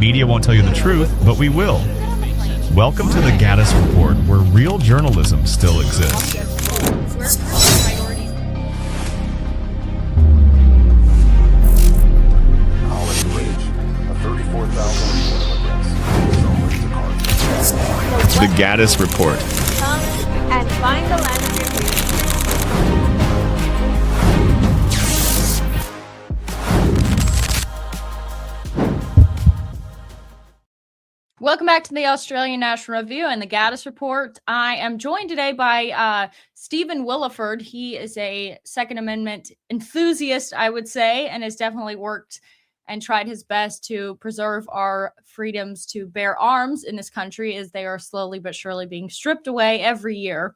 media won't tell you the truth, but we will. Welcome to the Gaddis Report, where real journalism still exists. The Gaddis Report. Come and find the land of your dreams. Welcome back to the Australian National Review and the Gaddis Report. I am joined today by Stephen Williford. He is a Second Amendment enthusiast, I would say, and has definitely worked and tried his best to preserve our freedoms to bear arms in this country as they are slowly but surely being stripped away every year.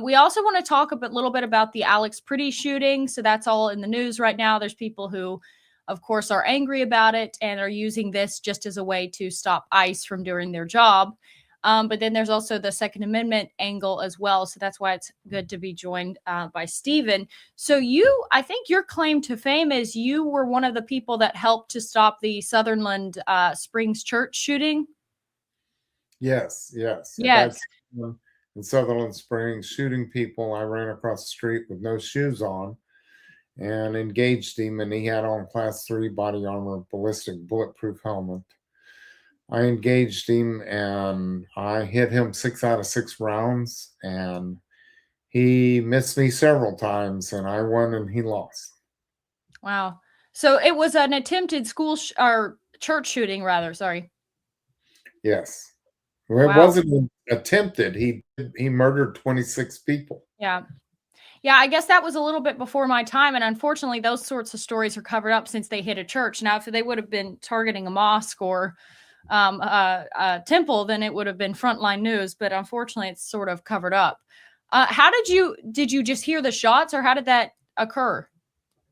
We also want to talk a little bit about the Alex Pretty shooting. So that's all in the news right now. There's people who, of course, are angry about it and are using this just as a way to stop ICE from doing their job. But then there's also the Second Amendment angle as well. So that's why it's good to be joined by Stephen. So I think your claim to fame is you were one of the people that helped to stop the Sutherland Springs church shooting. Yes. Yes. In Sutherland Springs, shooting people. I ran across the street with no shoes on and engaged him, and he had on Class 3 body armor, ballistic bulletproof helmet. I engaged him and I hit him 6 out of 6 rounds, and he missed me several times, and I won and he lost. Wow. So it was an attempted or church shooting, rather. Sorry. Yes. Well, Wow. It wasn't attempted. He murdered 26 people. Yeah. Yeah, I guess that was a little bit before my time. And unfortunately, those sorts of stories are covered up since they hit a church. Now, if they would have been targeting a mosque or a temple, then it would have been frontline news. But unfortunately, it's sort of covered up. How did you just hear the shots, or how did that occur?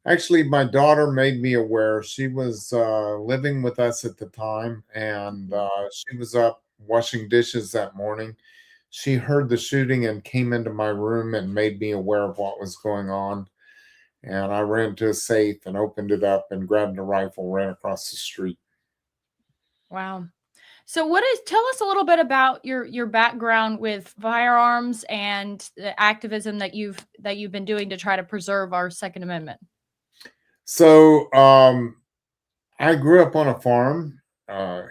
Actually, my daughter made me aware. She was living with us at the time, and she was up washing dishes that morning. She heard the shooting and came into my room and made me aware of what was going on. And I ran to a safe and opened it up and grabbed a rifle, ran across the street. Wow. So tell us a little bit about your background with firearms and the activism that you've been doing to try to preserve our Second Amendment. So I grew up on a farm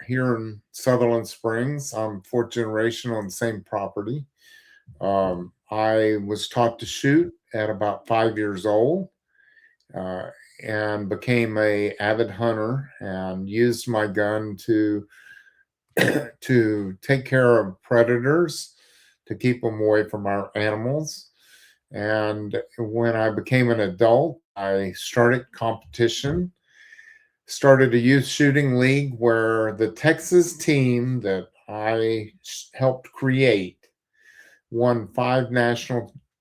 here in Sutherland Springs. I'm fourth generation on the same property. I was taught to shoot at about 5 years old and became an avid hunter and used my gun to take care of predators, to keep them away from our animals. And when I became an adult, I started competition, started a youth shooting league where the Texas team that I helped create won 5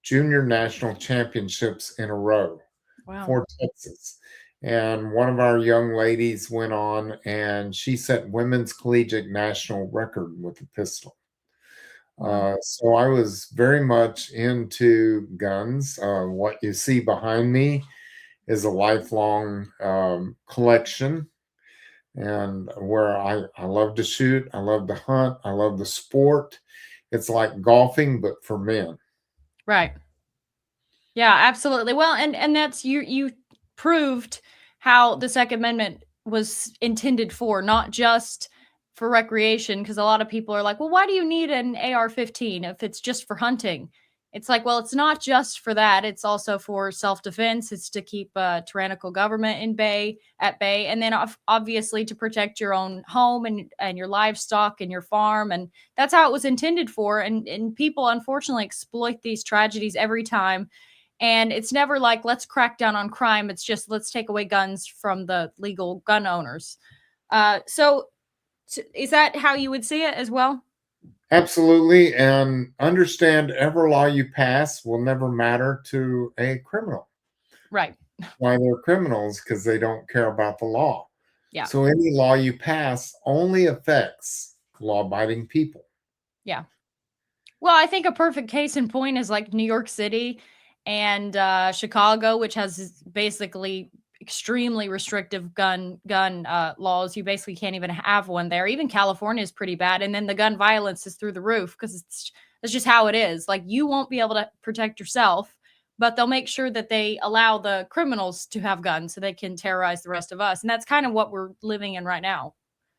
junior national championships in a row. Wow. For Texas. And one of our young ladies went on and she set women's collegiate national record with a pistol. So I was very much into guns. What you see behind me is a lifelong collection, and where I love to shoot, I love to hunt, I love the sport. It's like golfing, but for men. Right. Yeah, absolutely. Well, and that's you proved how the Second Amendment was intended for, not just for recreation, because a lot of people are like, well, why do you need an AR-15 if it's just for hunting? It's like, well, it's not just for that. It's also for self-defense. It's to keep a tyrannical government at bay, and then obviously to protect your own home and your livestock and your farm. And that's how it was intended for. And people unfortunately exploit these tragedies every time. And it's never like, let's crack down on crime. It's just, let's take away guns from the legal gun owners. So is that how you would see it as well? Absolutely. And understand every law you pass will never matter to a criminal. Right. Why they're criminals? Because they don't care about the law. Yeah. So any law you pass only affects law-abiding people. Yeah. Well, I think a perfect case in point is like New York City and Chicago, which has basically extremely restrictive gun laws. You basically can't even have one there. Even California is pretty bad. And then the gun violence is through the roof because it's just how it is. Like, you won't be able to protect yourself, but they'll make sure that they allow the criminals to have guns so they can terrorize the rest of us. And that's kind of what we're living in right now.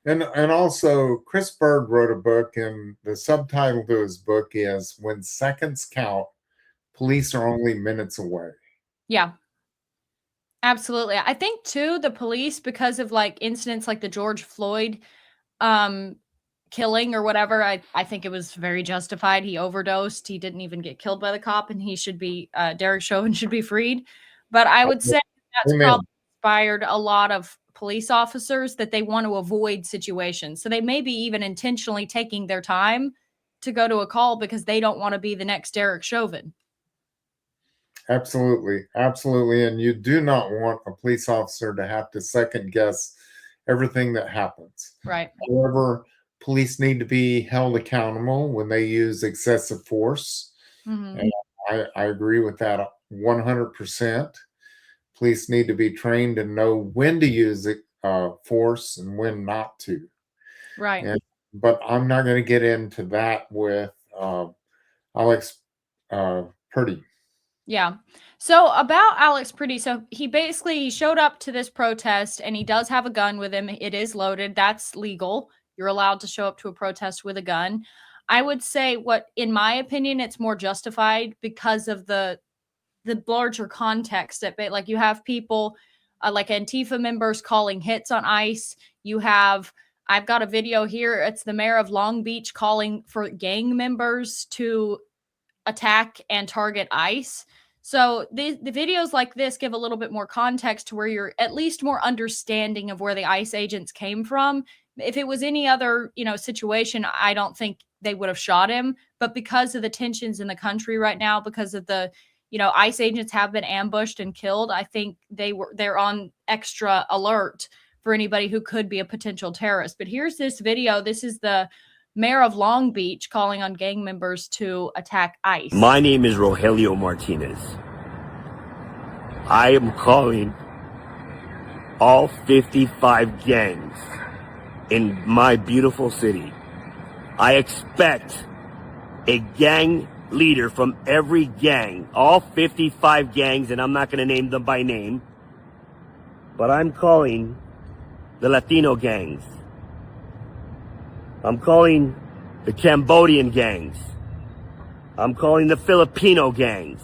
And also, Chris Bird wrote a book, and the subtitle to his book is "When Seconds Count, Police Are Only Minutes Away." Yeah. Absolutely. I think too, the police, because of like incidents like the George Floyd killing or whatever, I think it was very justified. He overdosed. He didn't even get killed by the cop, and he should be Derek Chauvin should be freed. But I would say that's Amen. probably inspired a lot of police officers that they want to avoid situations. So they may be even intentionally taking their time to go to a call because they don't want to be the next Derek Chauvin. Absolutely. Absolutely. And you do not want a police officer to have to second guess everything that happens. Right. However, police need to be held accountable when they use excessive force. Mm-hmm. And I agree with that 100%. Police need to be trained and know when to use force and when not to. Right. But I'm not going to get into that with Alex Purdy. Yeah. So about Alex Purdy, so he showed up to this protest and he does have a gun with him. It is loaded. That's legal. You're allowed to show up to a protest with a gun. I would say in my opinion, it's more justified because of the larger context of it. Like, you have people like Antifa members calling hits on ICE. I've got a video here. It's the mayor of Long Beach calling for gang members to attack and target ICE. So the videos like this give a little bit more context to where you're at least more understanding of where the ICE agents came from. If it was any other, situation, I don't think they would have shot him. But because of the tensions in the country right now, because of the, ICE agents have been ambushed and killed, I think they're on extra alert for anybody who could be a potential terrorist. But here's this video. This is the mayor of Long Beach calling on gang members to attack ICE. My name is Rogelio Martinez. I am calling all 55 gangs in my beautiful city. I expect a gang leader from every gang, all 55 gangs, and I'm not going to name them by name, but I'm calling the Latino gangs. I'm calling the Cambodian gangs. I'm calling the Filipino gangs.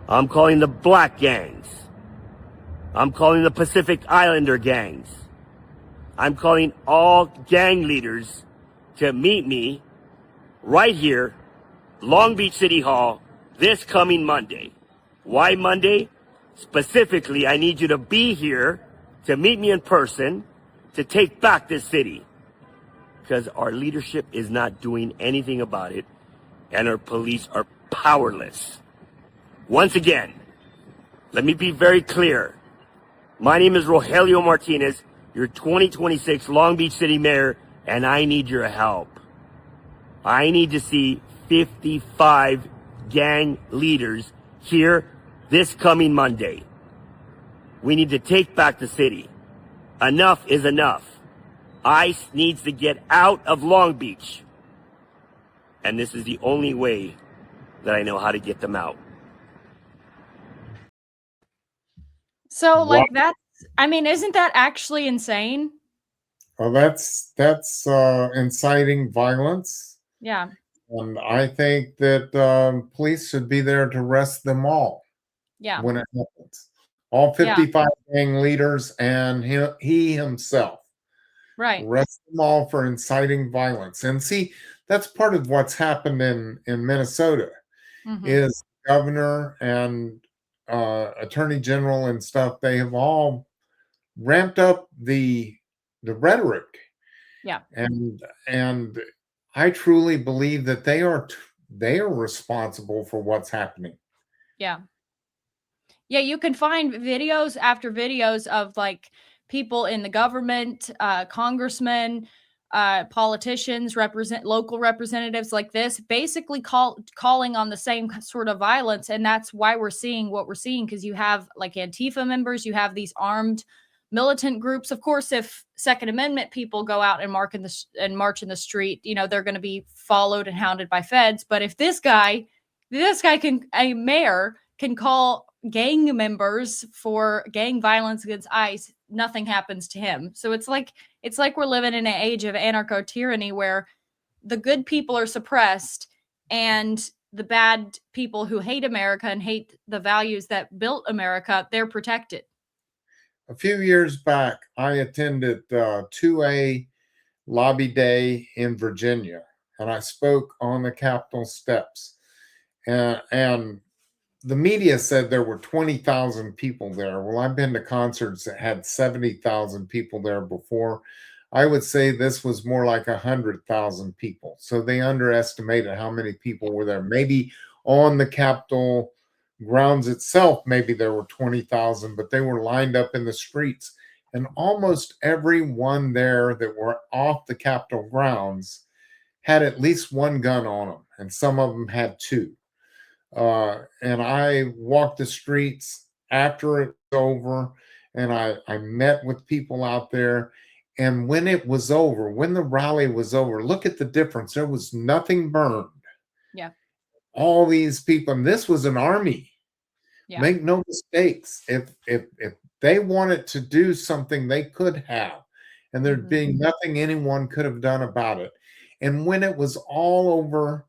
I'm calling the black gangs. I'm calling the Pacific Islander gangs. I'm calling all gang leaders to meet me right here, Long Beach City Hall, this coming Monday. Why Monday? Specifically, I need you to be here to meet me in person to take back this city. Because our leadership is not doing anything about it, and our police are powerless. Once again, let me be very clear. My name is Rogelio Martinez, your 2026 Long Beach City Mayor, and I need your help. I need to see 55 gang leaders here this coming Monday. We need to take back the city. Enough is enough. ICE needs to get out of Long Beach. And this is the only way that I know how to get them out. So, like, isn't that actually insane? Well, that's inciting violence. Yeah. And I think that police should be there to arrest them all. Yeah. When it happens. All 55 gang leaders and he himself. Right. Arrest them all for inciting violence. And see, that's part of what's happened in Minnesota. Mm-hmm. Is governor and attorney general and stuff, they have all ramped up the rhetoric. Yeah. And I truly believe that they are responsible for what's happening. Yeah. Yeah, you can find videos after videos of like people in the government, congressmen, politicians, local representatives like this, basically calling on the same sort of violence. And that's why we're seeing what we're seeing, because you have like Antifa members, you have these armed militant groups. Of course, if Second Amendment people go out and march in the street, they're going to be followed and hounded by feds. But if this guy a mayor can call gang members for gang violence against ICE, nothing happens to him. So it's like we're living in an age of anarcho-tyranny where the good people are suppressed and the bad people who hate America and hate the values that built America, they're protected. A few years back, I attended 2A Lobby Day in Virginia, and I spoke on the Capitol steps. And the media said there were 20,000 people there. Well, I've been to concerts that had 70,000 people there before. I would say this was more like 100,000 people. So they underestimated how many people were there. Maybe on the Capitol grounds itself, maybe there were 20,000, but they were lined up in the streets. And almost everyone there that were off the Capitol grounds had at least one gun on them, and some of them had two. And I walked the streets after it was over, and I met with people out there. And when it was over, when the rally was over, look at the difference. There was nothing burned. Yeah. All these people, and this was an army. Yeah. Make no mistakes. If they wanted to do something, they could have. And there'd be nothing anyone could have done about it. And when it was all over,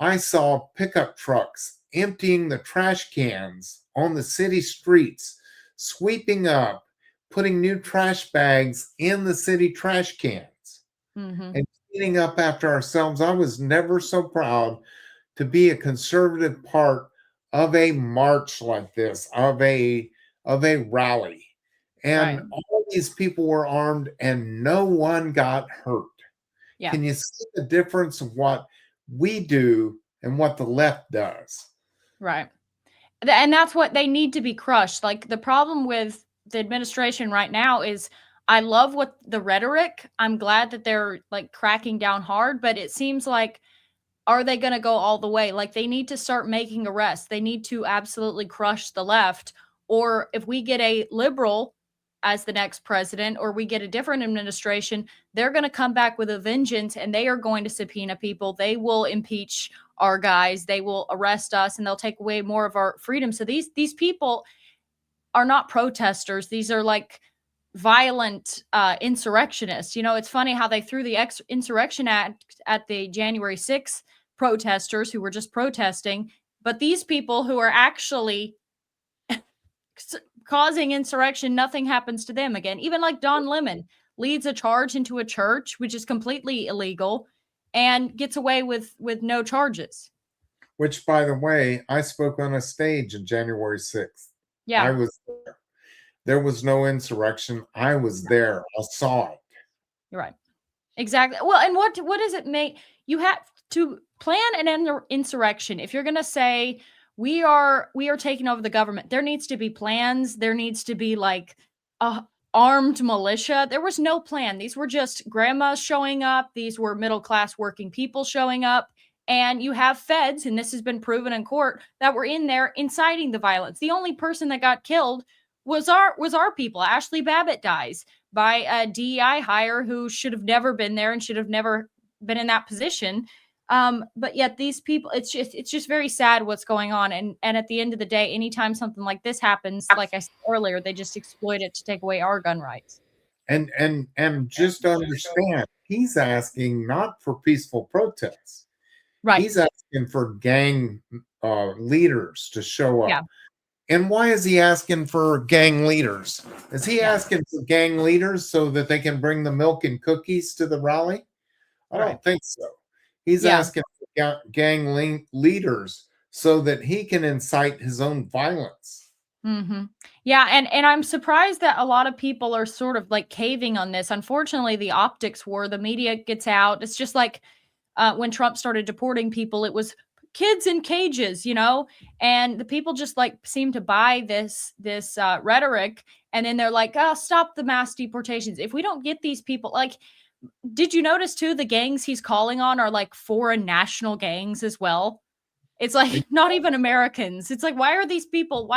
I saw pickup trucks emptying the trash cans on the city streets, sweeping up, putting new trash bags in the city trash cans, and cleaning up after ourselves. I was never so proud to be a conservative part of a march like this, of a rally. And all these people were armed and no one got hurt. Yeah. Can you see the difference of what we do and what the left does? Right. And that's what they need to be crushed. Like, the problem with the administration right now is, I love what the rhetoric. I'm glad that they're like cracking down hard, but it seems like, are they going to go all the way? Like, they need to start making arrests. They need to absolutely crush the left. Or if we get a liberal as the next president, or we get a different administration, they're going to come back with a vengeance, and they are going to subpoena people. They will impeach our guys. They will arrest us, and they'll take away more of our freedom. So these people are not protesters. These are like violent insurrectionists. It's funny how they threw the Insurrection Act at the January 6th protesters who were just protesting, but these people who are actually causing insurrection, nothing happens to them again. Even like Don Lemon leads a charge into a church, which is completely illegal, and gets away with no charges. Which, by the way, I spoke on a stage on January 6th. Yeah. I was there. There was no insurrection. I was there. I saw it. You're right. Exactly. Well, and what does it make? You have to plan an insurrection. If you're going to say, we are taking over the government, there needs to be plans. There needs to be like a armed militia. There was no plan. These were just grandmas showing up. These were middle-class working people showing up. And you have feds, and this has been proven in court, that were in there inciting the violence. The only person that got killed was our people. Ashley Babbitt dies by a DEI hire who should have never been there and should have never been in that position. But yet these people, it's just very sad what's going on. And at the end of the day, anytime something like this happens, like I said earlier, they just exploit it to take away our gun rights. And just understand, he's asking not for peaceful protests. Right. He's asking for gang leaders to show up. Yeah. And why is he asking for gang leaders? Is he asking for gang leaders so that they can bring the milk and cookies to the rally? I don't think so. He's asking for gang leaders so that he can incite his own violence. Mm-hmm. Yeah, and I'm surprised that a lot of people are sort of like caving on this. Unfortunately, the optics war, the media gets out. It's just like when Trump started deporting people, it was kids in cages, and the people just like seem to buy this rhetoric, and then they're like, oh, stop the mass deportations. If we don't get these people, like, Did you notice too, the gangs he's calling on are like foreign national gangs as well? It's like not even Americans. It's like, why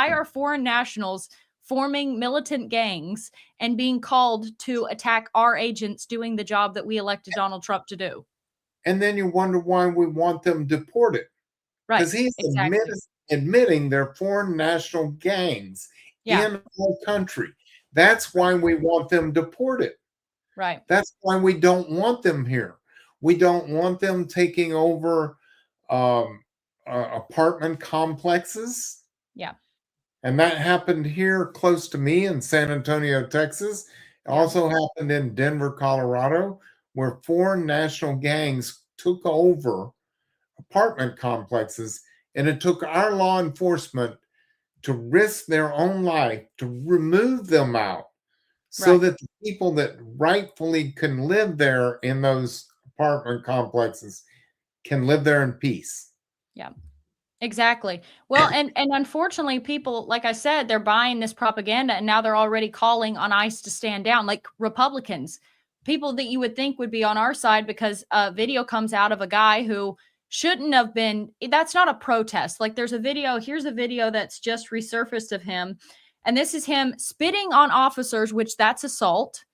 are foreign nationals forming militant gangs and being called to attack our agents doing the job that we elected Donald Trump to do? And then you wonder why we want them deported. Right. Because he's Exactly. admitting they're foreign national gangs Yeah. in our country. That's why we want them deported. Right. That's why we don't want them here. We don't want them taking over apartment complexes. Yeah. And that happened here close to me in San Antonio, Texas. It Yeah. also happened in Denver, Colorado, where foreign national gangs took over apartment complexes, and it took our law enforcement to risk their own life to remove them out so Right. that the people that rightfully can live there in those apartment complexes can live there in peace. Yeah. Exactly. Well, and unfortunately, people, like I said, they're buying this propaganda, and now they're already calling on ICE to stand down, like Republicans, people that you would think would be on our side, because a video comes out of a guy who shouldn't have been. That's not a protest. Like, there's a video. Here's a video that's just resurfaced of him, and this is him spitting on officers, which that's assault,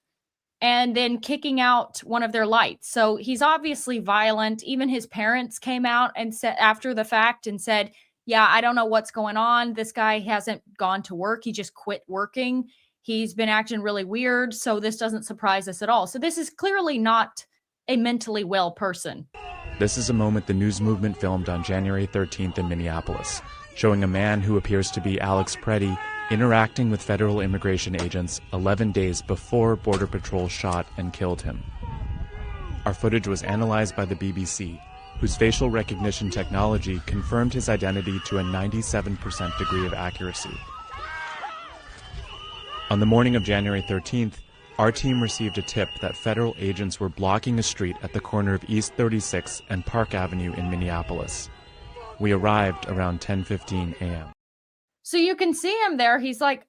and then kicking out one of their lights. So he's obviously violent. Even his parents came out and said after the fact and said, "Yeah, I don't know what's going on. This guy hasn't gone to work. He just quit working. He's been acting really weird. So this doesn't surprise us at all." So this is clearly not a mentally well person. This is a moment the news movement filmed on January 13th in Minneapolis, showing a man who appears to be Alex Preddy interacting with federal immigration agents 11 days before Border Patrol shot and killed him. Our footage was analyzed by the BBC, whose facial recognition technology confirmed his identity to a 97% degree of accuracy. On the morning of January 13th, our team received a tip that federal agents were blocking a street at the corner of East 36th and Park Avenue in Minneapolis. We arrived around 10:15 a.m. So you can see him there. He's like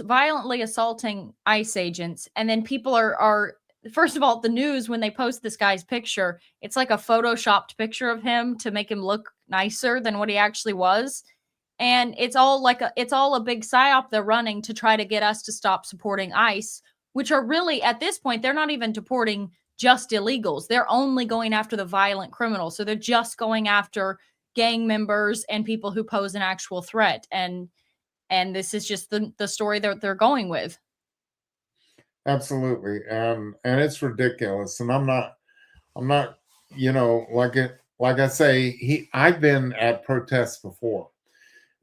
violently assaulting ICE agents. And then people are first of all, the news, when they post this guy's picture, it's like a photoshopped picture of him to make him look nicer than what he actually was. And it's all a big psyop they're running to try to get us to stop supporting ICE, which are really, at this point, they're not even deporting just illegals. They're only going after the violent criminals. So they're just going after gang members and people who pose an actual threat. And this is just the story that they're going with. Absolutely. And it's ridiculous. And I'm not, like I say, I've been at protests before.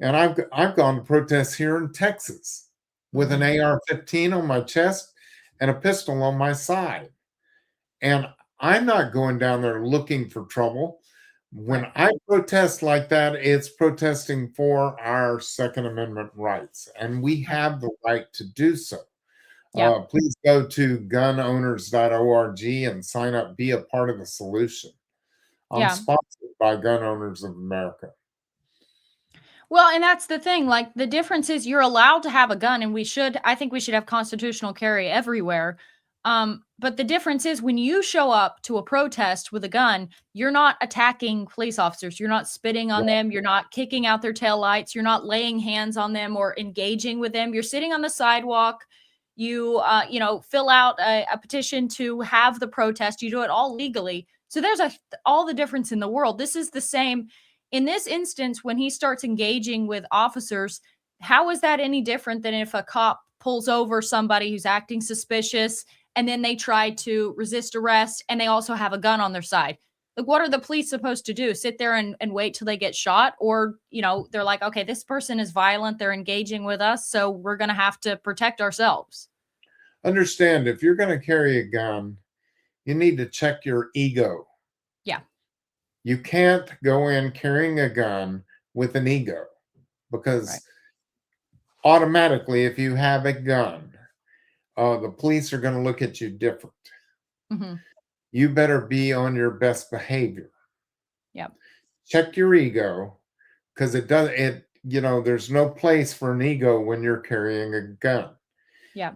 And I've gone to protests here in Texas with an AR-15 on my chest and a pistol on my side. And I'm not going down there looking for trouble. When I protest like that, it's protesting for our Second Amendment rights, and we have the right to do so. Yeah. Please go to gunowners.org and sign up, be a part of the solution. I'm sponsored by Gun Owners of America. Well, and that's the thing. Like, the difference is you're allowed to have a gun, and I think we should have constitutional carry everywhere. But the difference is when you show up to a protest with a gun, you're not attacking police officers. You're not spitting on them. You're not kicking out their taillights. You're not laying hands on them or engaging with them. You're sitting on the sidewalk. You, fill out a petition to have the protest. You do it all legally. So there's all the difference in the world. This is the same. In this instance, when he starts engaging with officers, how is that any different than if a cop pulls over somebody who's acting suspicious and then they try to resist arrest and they also have a gun on their side? Like, what are the police supposed to do? Sit there and wait till they get shot? Or, they're like, okay, this person is violent. They're engaging with us, so we're going to have to protect ourselves. Understand, if you're going to carry a gun, you need to check your ego. Yeah. You can't go in carrying a gun with an ego, because automatically, if you have a gun, the police are going to look at you different. You better be on your best behavior. Yep. Check your ego, because there's no place for an ego when you're carrying a gun. Yeah.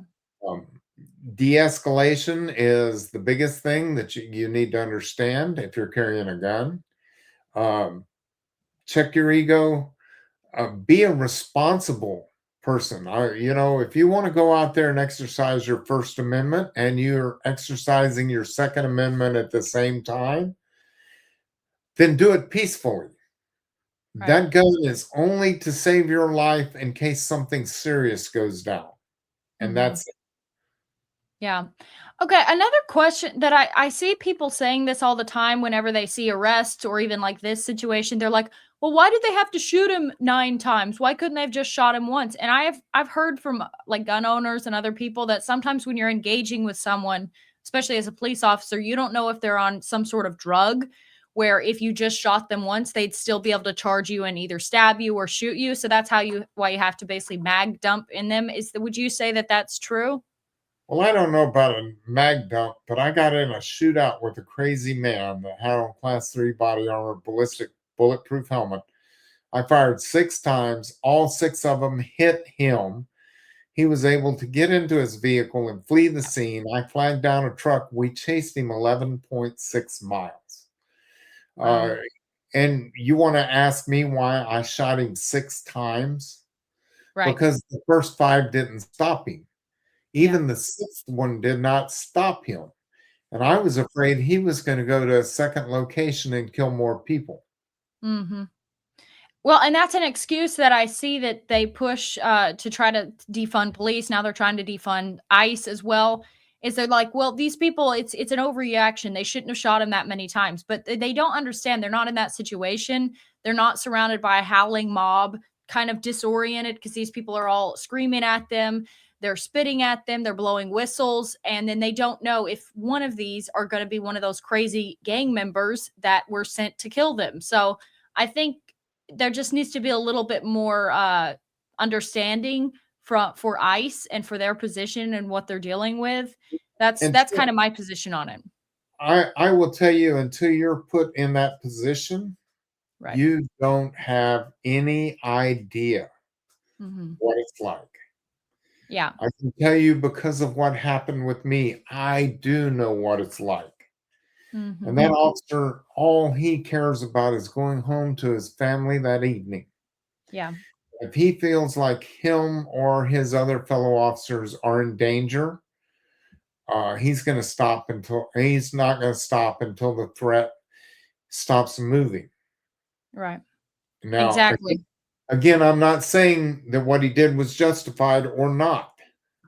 De-escalation is the biggest thing that you need to understand if you're carrying a gun. Um, check your ego. Be a responsible person. If you want to go out there and exercise your First Amendment and you're exercising your Second Amendment at the same time, then do it peacefully. Right. That gun is only to save your life in case something serious goes down. And that's it. Yeah. Okay. Another question that I see people saying this all the time whenever they see arrests or even like this situation, they're like, well, why did they have to shoot him 9 times? Why couldn't they have just shot him once? And I've heard from like gun owners and other people that sometimes when you're engaging with someone, especially as a police officer, you don't know if they're on some sort of drug where if you just shot them once, they'd still be able to charge you and either stab you or shoot you. So that's why you have to basically mag dump in them. Would you say that that's true? Well, I don't know about a mag dump, but I got in a shootout with a crazy man that had on class 3 body armor, ballistic, bulletproof helmet. I fired 6 times. All 6 of them hit him. He was able to get into his vehicle and flee the scene. I flagged down a truck. We chased him 11.6 miles. Wow. And you want to ask me why I shot him 6 times? Right. Because the first 5 didn't stop him. Even the 6th one did not stop him. And I was afraid he was going to go to a second location and kill more people. Mm-hmm. Well, and that's an excuse that I see that they push to try to defund police. Now they're trying to defund ICE as well. Is they're like, well, these people, it's an overreaction. They shouldn't have shot him that many times, but they don't understand. They're not in that situation. They're not surrounded by a howling mob, kind of disoriented because these people are all screaming at them. They're spitting at them. They're blowing whistles, and then they don't know if one of these are going to be one of those crazy gang members that were sent to kill them. So I think there just needs to be a little bit more understanding for ICE and for their position and what they're dealing with. And That's so kind of my position on it. I will tell you, until you're put in that position, Right. you don't have any idea what it's like. Yeah. I can tell you because of what happened with me, I do know what it's like. And that officer, all he cares about is going home to his family that evening. Yeah. If he feels like him or his other fellow officers are in danger, he's not going to stop until the threat stops moving. Right. Now, Exactly. again, I'm not saying that what he did was justified or not,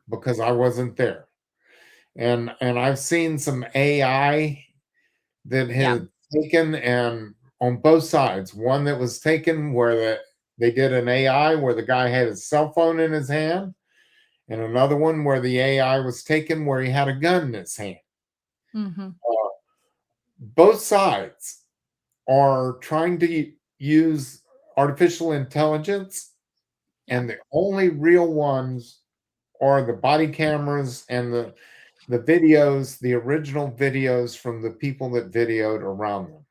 because I wasn't there. And I've seen some AI that Yeah. had taken, and on both sides, one that was taken where they did an AI where the guy had his cell phone in his hand, and another one where the AI was taken where he had a gun in his hand. Both sides are trying to use artificial intelligence, and the only real ones are the body cameras and the videos, the original videos from the people that videoed around them.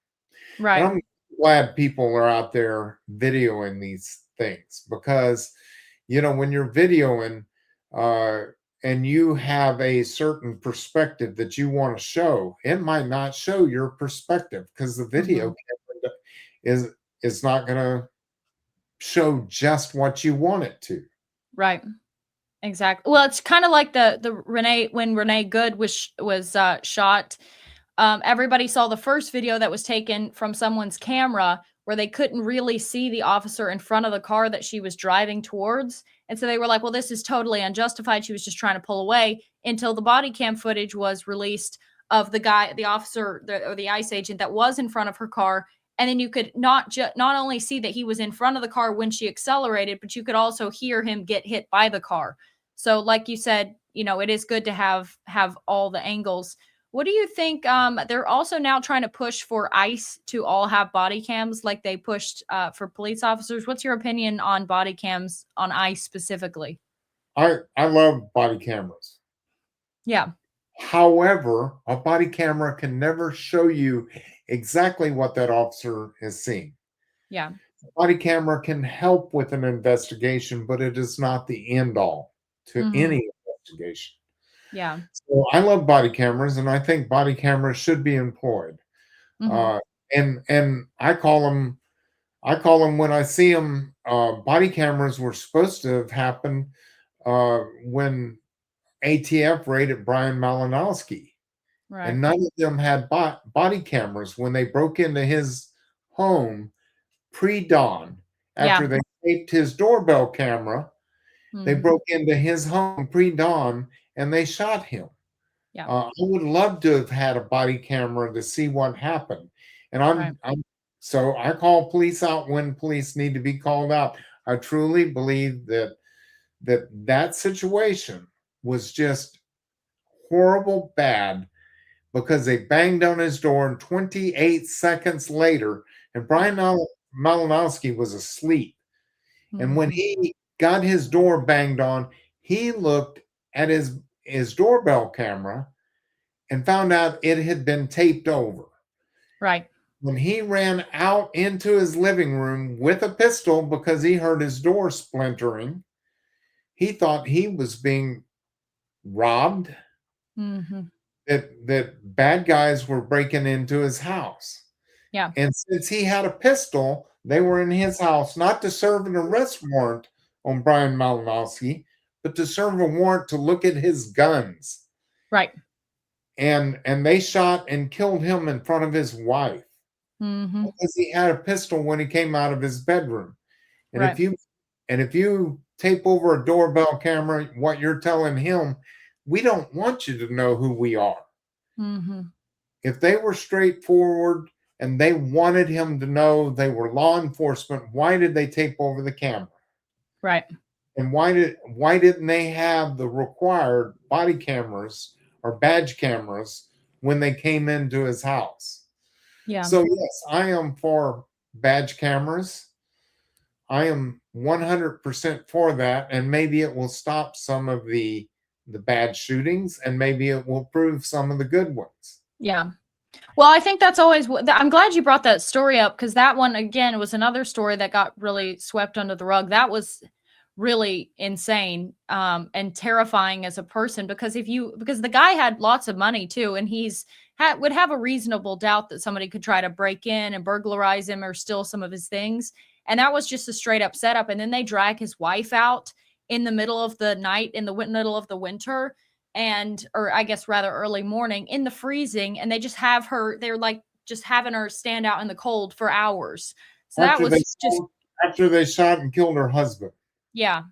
And Right. I'm glad people are out there videoing these things, because, when you're videoing and you have a certain perspective that you want to show, it might not show your perspective because the video camera is not going to show just what you want it to. Right. Exactly. Well, it's kind of like the when Renee Good was shot. Everybody saw the first video that was taken from someone's camera where they couldn't really see the officer in front of the car that she was driving towards. And so they were like, well, this is totally unjustified. She was just trying to pull away, until the body cam footage was released of the officer or the ICE agent that was in front of her car. And then you could not only see that he was in front of the car when she accelerated, but you could also hear him get hit by the car. So like you said, it is good to have all the angles. What do you think? They're also now trying to push for ICE to all have body cams like they pushed for police officers. What's your opinion on body cams on ICE specifically? I love body cameras. Yeah. However, a body camera can never show you exactly what that officer is seeing. Yeah. A body camera can help with an investigation, but it is not the end all to any investigation. Yeah. So I love body cameras, and I think body cameras should be employed. Hmm. Uh, and I call them when I see them. Body cameras were supposed to have happened when ATF raided Brian Malinowski, Right. and none of them had body cameras when they broke into his home pre-dawn. After Yeah. they taped his doorbell camera, they Hmm. broke into his home pre-dawn and they shot him. Yeah. I would love to have had a body camera to see what happened. And Right. so I call police out when police need to be called out. I truly believe that situation was just horrible bad because they banged on his door, and 28 seconds later, and Brian Malinowski was asleep. And when Hmm. he got his door banged on, he looked at his doorbell camera and found out it had been taped over. Right. When he ran out into his living room with a pistol because he heard his door splintering, he thought he was being robbed, Hmm. that bad guys were breaking into his house. Yeah. And since he had a pistol, they were in his house not to serve an arrest warrant on Brian Malinowski, but to serve a warrant to look at his guns. Right. And they shot and killed him in front of his wife Hmm. because he had a pistol when he came out of his bedroom. And Right. if you tape over a doorbell camera what you're telling him, we don't want you to know who we are. Hmm. If they were straightforward and they wanted him to know they were law enforcement, why did they tape over the camera? Right. And why didn't they have the required body cameras or badge cameras when they came into his house? Yeah. So yes, I am for badge cameras. I am 100% for that, and maybe it will stop some of the bad shootings, and maybe it will prove some of the good ones. Yeah. Well, I think that's always I'm glad you brought that story up, because that one again was another story that got really swept under the rug. That was really insane, and terrifying as a person, because because the guy had lots of money too, and would have a reasonable doubt that somebody could try to break in and burglarize him or steal some of his things. And that was just a straight up setup. And then they drag his wife out in the middle of the night, in the middle of the winter, or I guess rather early morning, in the freezing, and they just have her, they're like just having her stand out in the cold for hours. So that After they was just, after they shot and killed her husband. yeah,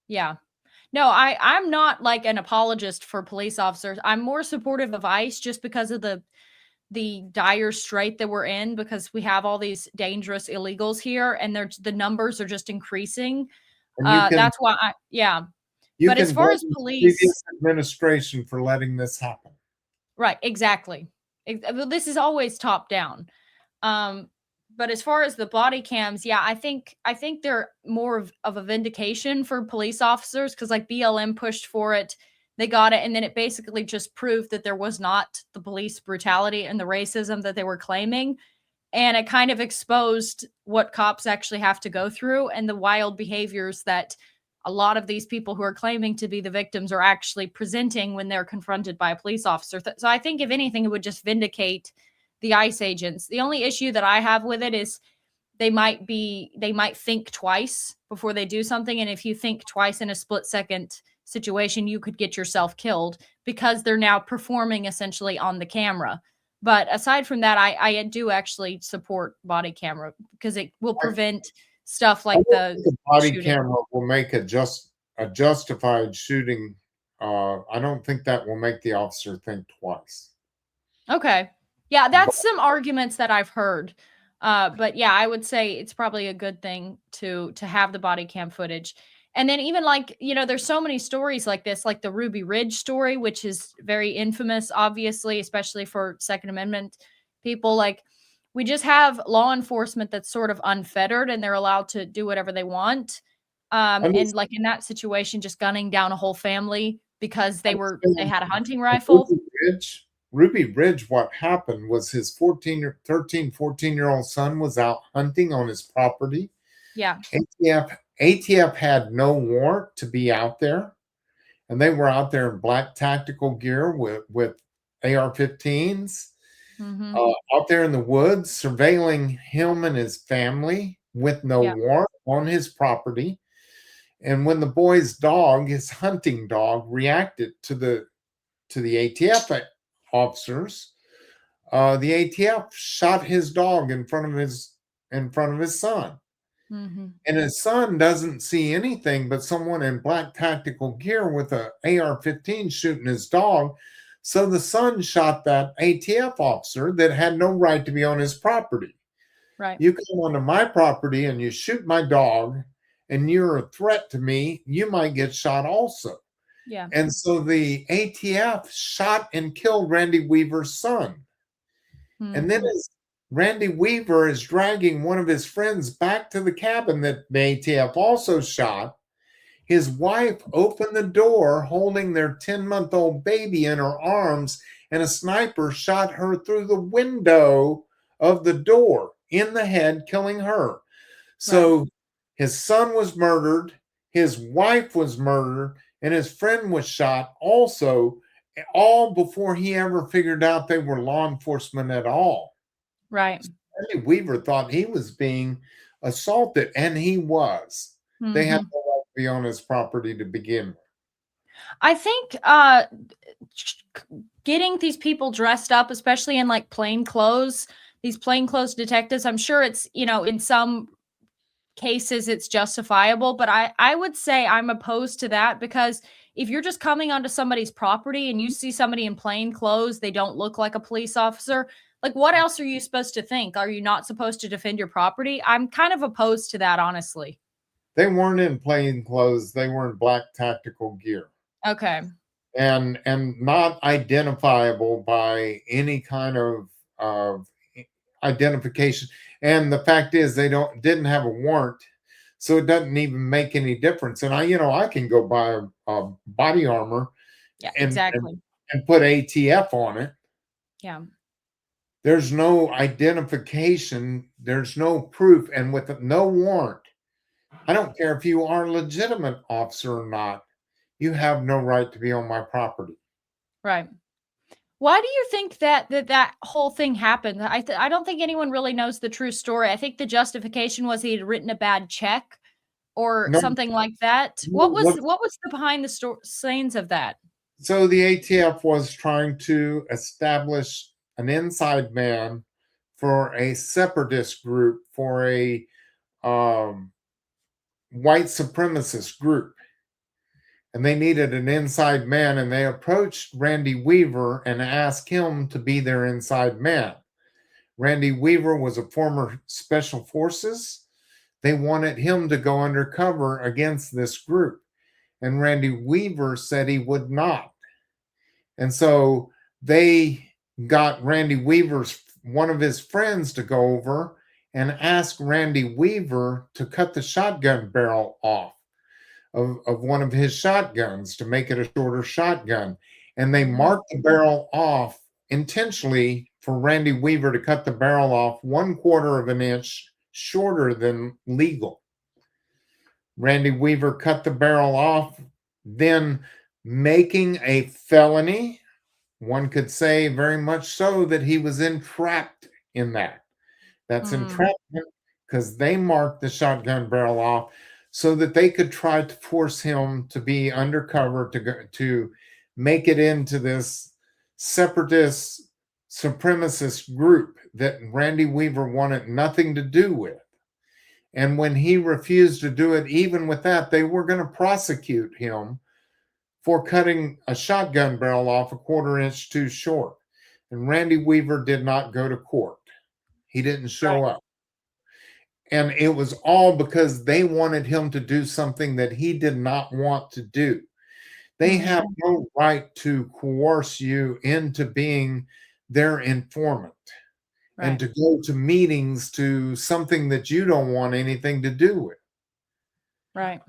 yeah. No, I'm not like an apologist for police officers. I'm more supportive of ICE just because of the dire strait that we're in, because we have all these dangerous illegals here, and the numbers are just increasing. And you can That's why yeah. you But as can far blame as the police, previous administration for letting this happen. right, exactly. Well, this is always top down. Um, but as far as the body cams, yeah, I think they're more of a vindication for police officers, because like BLM pushed for it, they got it, and then it basically just proved that there was not the police brutality and the racism that they were claiming. And it kind of exposed what cops actually have to go through, and the wild behaviors that a lot of these people who are claiming to be the victims are actually presenting when they're confronted by a police officer. So I think if anything, it would just vindicate the ICE agents. The only issue that I have with it is they might think twice before they do something. And if you think twice in a split second situation, you could get yourself killed, because they're now performing essentially on the camera. But aside from that, I do actually support body camera, because it will prevent stuff I like don't the think a body shooting. camera will make a justified shooting. I don't think that will make the officer think twice. Okay. Yeah, that's some arguments that I've heard. But yeah, I would say it's probably a good thing to have the body cam footage. And then even like, there's so many stories like this, like the Ruby Ridge story, which is very infamous, obviously, especially for Second Amendment people. Like, we just have law enforcement that's sort of unfettered, and they're allowed to do whatever they want. And like in that situation, just gunning down a whole family because they had a hunting rifle. Ruby Ridge, what happened was his 14-year-old son was out hunting on his property. Yeah. ATF had no warrant to be out there. and they were out there in black tactical gear with AR-15s, Mm-hmm. out there in the woods, surveilling him and his family with no Yeah. warrant on his property. And when the boy's dog, his hunting dog, reacted to the ATF officers, the ATF shot his dog in front of his son. Mm-hmm. And his son doesn't see anything but someone in black tactical gear with a AR-15 shooting his dog. So the son shot that ATF officer that had no right to be on his property. Right. You come onto my property and you shoot my dog and you're a threat to me, you might get shot also. Yeah. And so the ATF shot and killed Randy Weaver's son. And then as Randy Weaver is dragging one of his friends back to the cabin that the ATF also shot, his wife opened the door holding their 10-month-old baby in her arms, and a sniper shot her through the window of the door in the head, killing her. So his son was murdered, his wife was murdered, and his friend was shot also, all before he ever figured out they were law enforcement at all. Right. Randy Weaver thought he was being assaulted, and he was. They had no right to be on his property to begin with. I think getting these people dressed up, especially in like plain clothes, these plainclothes detectives, I'm sure it's, in some cases it's justifiable, but I would say I'm opposed to that, because if you're just coming onto somebody's property and you see somebody in plain clothes, they don't look like a police officer, like what else are you supposed to think? Are you not supposed to defend your property? I'm kind of opposed to that, honestly. They weren't in plain clothes, they were in black tactical gear. Okay. And not identifiable by any kind of identification. And the fact is they didn't have a warrant, so it doesn't even make any difference. And I can go buy a body armor and put ATF on it. Yeah. There's no identification, there's no proof, and with no warrant, I don't care if you are a legitimate officer or not, you have no right to be on my property. Right. Why do you think that whole thing happened? I don't think anyone really knows the true story. I think the justification was he had written a bad check or No, something like that. no, What was the behind the scenes of that? So the ATF was trying to establish an inside man for a separatist group, for a white supremacist group. And they needed an inside man, and they approached Randy Weaver and asked him to be their inside man. Randy Weaver was a former special forces. They wanted him to go undercover against this group. And Randy Weaver said he would not. And so they got Randy Weaver's, one of his friends, to go over and ask Randy Weaver to cut the shotgun barrel off of one of his shotguns to make it a shorter shotgun. And they marked the barrel off intentionally for Randy Weaver to cut the barrel off 1/4 of an inch shorter than legal. Randy Weaver cut the barrel off, then making a felony. One could say very much so that he was entrapped in that. That's entrapment, because they marked the shotgun barrel off so that they could try to force him to be undercover to make it into this separatist supremacist group that Randy Weaver wanted nothing to do with. And when he refused to do it, even with that, they were going to prosecute him for cutting a shotgun barrel off 1/4 inch too short. And Randy Weaver did not go to court. He didn't show up. And it was all because they wanted him to do something that he did not want to do. They have no right to coerce you into being their informant and to go to meetings to something that you don't want anything to do with. Right.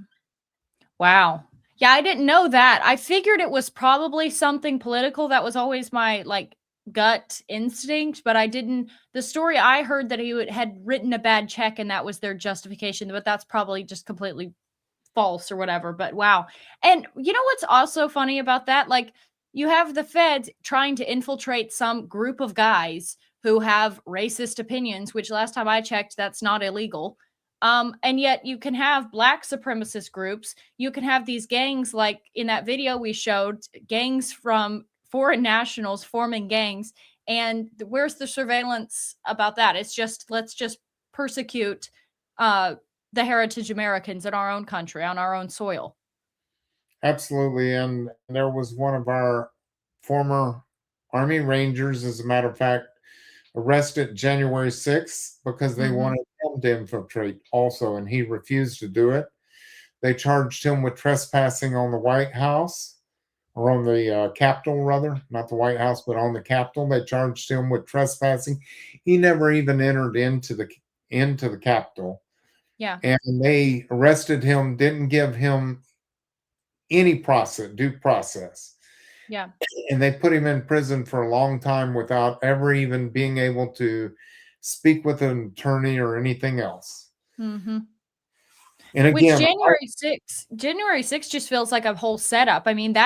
Wow. Yeah, I didn't know that. I figured it was probably something political. That was always my gut instinct, but I didn't. The story I heard that he had written a bad check and that was their justification, but that's probably just completely false or whatever. But wow. And you know what's also funny about that? Like, you have the feds trying to infiltrate some group of guys who have racist opinions, which last time I checked, that's not illegal. And yet you can have black supremacist groups. You can have these gangs, like in that video we showed, gangs from foreign nationals forming gangs. And where's the surveillance about that? It's just, let's just persecute the heritage Americans in our own country, on our own soil. Absolutely. And there was one of our former Army Rangers, as a matter of fact, arrested January 6th because they wanted him to infiltrate also, and he refused to do it. They charged him with trespassing on the White House, or on the Capitol, rather, not the White House, but on the Capitol. They charged him with trespassing. He never even entered into the Capitol. Yeah. And they arrested him, didn't give him any due process. Yeah. And they put him in prison for a long time without ever even being able to speak with an attorney or anything else. Mm-hmm. And Which again, January 6th just feels like a whole setup. I mean,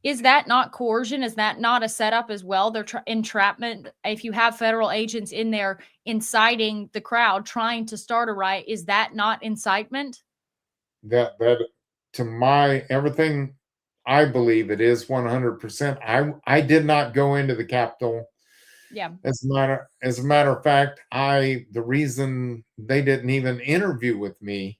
is that not coercion? Is that not a setup as well? They're entrapment. If you have federal agents in there inciting the crowd, trying to start a riot, is that not incitement? that to my everything, I believe it is 100%. I did not go into the Capitol. Yeah. As a matter of fact, the reason they didn't even interview with me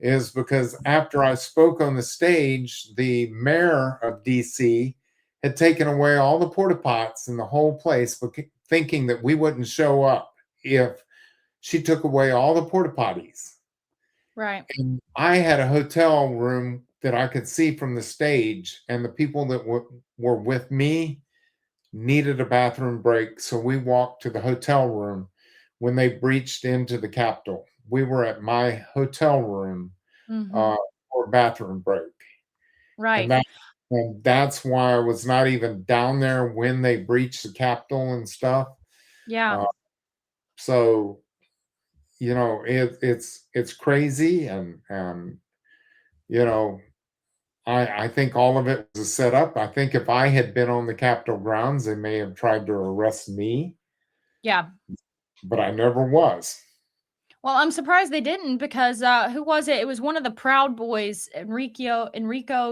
is because after I spoke on the stage, the mayor of DC had taken away all the porta pots in the whole place, thinking that we wouldn't show up if she took away all the porta potties. Right. And I had a hotel room that I could see from the stage, and the people that were with me needed a bathroom break. So we walked to the hotel room when they breached into the Capitol. We were at my hotel room for a bathroom break. Right. And that's why I was not even down there when they breached the Capitol and stuff. Yeah. So, it's crazy. And I think all of it was a setup. I think if I had been on the Capitol grounds, they may have tried to arrest me. Yeah. But I never was. Well, I'm surprised they didn't, because who was it? It was one of the Proud Boys, Enrico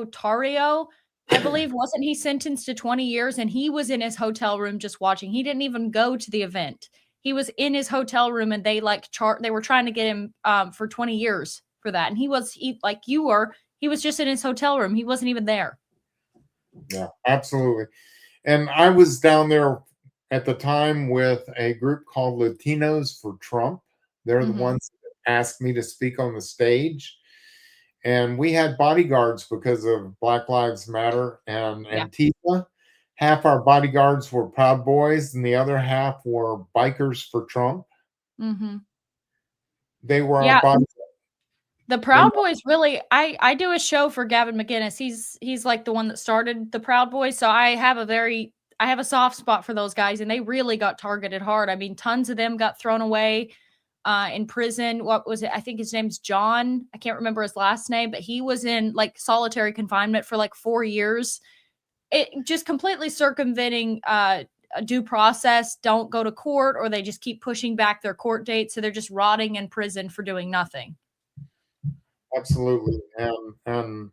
Tarrio, I believe. Wasn't he sentenced to 20 years? And he was in his hotel room just watching. He didn't even go to the event. He was in his hotel room, and they were trying to get him for 20 years for that. And he was just in his hotel room. He wasn't even there. Yeah, absolutely. And I was down there at the time with a group called Latinos for Trump. They're the ones that asked me to speak on the stage. And we had bodyguards because of Black Lives Matter and Antifa. Half our bodyguards were Proud Boys, and the other half were bikers for Trump. They were our bodyguards. The Proud Boys really, I do a show for Gavin McInnes. He's like the one that started the Proud Boys. So I have a soft spot for those guys, and they really got targeted hard. I mean, tons of them got thrown away in prison. What was it? I think his name's John. I can't remember his last name, but he was in like solitary confinement for like 4 years. It just completely circumventing a due process. Don't go to court, or they just keep pushing back their court date. So they're just rotting in prison for doing nothing. Absolutely. And